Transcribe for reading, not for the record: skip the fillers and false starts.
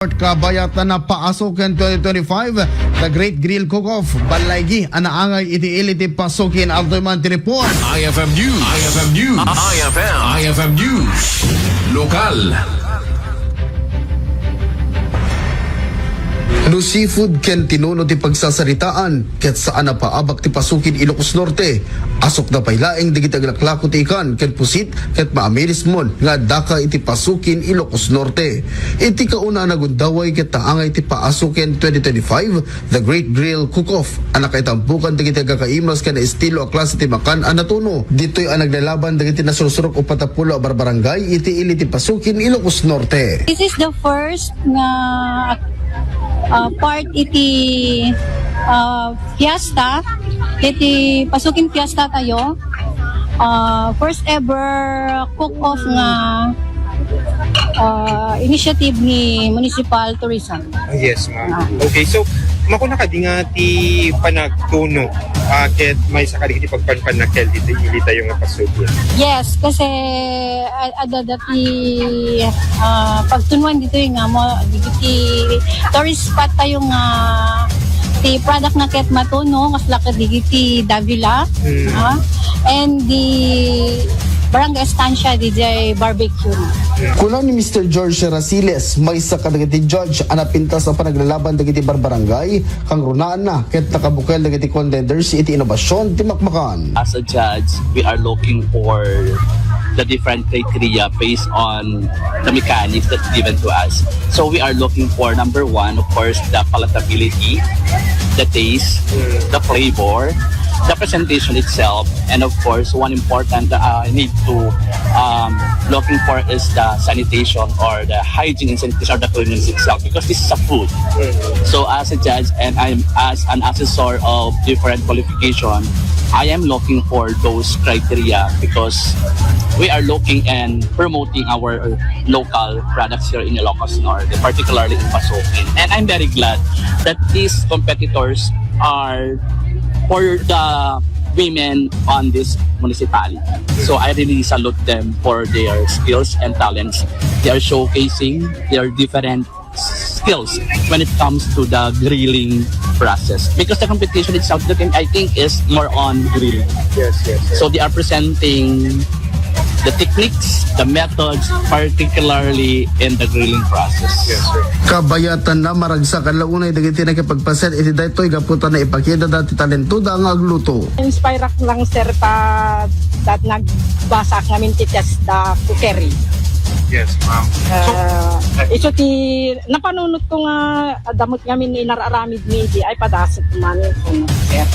Kabayatan na Paasoken 2025, the Great Grill Cook-Off, Balligi, Naangay, iti Pasuquin, Altoman, Report. IFM News. IFM News. IFM News. Lokal. No seafood ken tinuno ti pagsasaritaan ket saan na paabak ti Pasuquin Ilocos Norte. Asok na pailaeng digit aglaklako ti ikan ken pusit ket maamilis mon nga daka iti Pasuquin Ilocos Norte. Iti kauna nagundaway ket taangay ti Paasoken 2025, the Great Grill Cook-Off. Anak kay tampukan digit agakaimas ken estilo a klase ti makan anatuno. Ditoy ang naglalaban digit nasursurok o patapulo a barbarangay iti ili ti Pasuquin Ilocos Norte. This is the first nga part iti fiesta, iti Pasuquin fiesta tayo. First ever cook-off nga initiative ni Municipal Tourism. Yes, ma'am. Okay, so makuna ka di nga ti panagtuno ket may sakali ti pagpanpan na kel dito ilita yung Pasuquin. Yes, kasi adadati pagtunuan dito yung nga mo ti tourist spot tayo nga ti product na ket matuno nga laka digiti Davila and the Barangay Estancia DJ Barbecue. Kulang ni Mr. George Rasiles, may sa kadagiti judge anapintas sa panaglalaban dagiti barbarangay kang runaan na ket nakabukel dagiti contenders iti inobasyon ti makmakan. As a judge, we are looking for the different criteria based on the mechanics that's given to us. So we are looking for number one, of course, the palatability, the taste, the flavor, the presentation itself, and of course one important need to looking for is the sanitation or the hygiene and sanitation or the cleanliness itself, because this is a food. So as a judge and I'm as an assessor of different qualification, I am looking for those criteria because we are looking and promoting our local products here in Ilocos Norte, particularly in Pasuquin. And I'm very glad that these competitors are for the women on this municipality. So I really salute them for their skills and talents. They are showcasing their different skills when it comes to the grilling process. Because the competition itself, I think, is more on grilling. Yes. So they are presenting the techniques, the methods, particularly in the grilling process. Yes, sir. Kabayatan na maragsakan launay dagiti nakipagpaset iti daytoy gaputan na ipakita dati talentuda ang agluto. Inspire ako lang sir dat nagbasa namin ti test da cookery. Yes, ma'am. Ito ti napanunot ko nga damot ngamin inararamid mi di ay padasot man ko sir.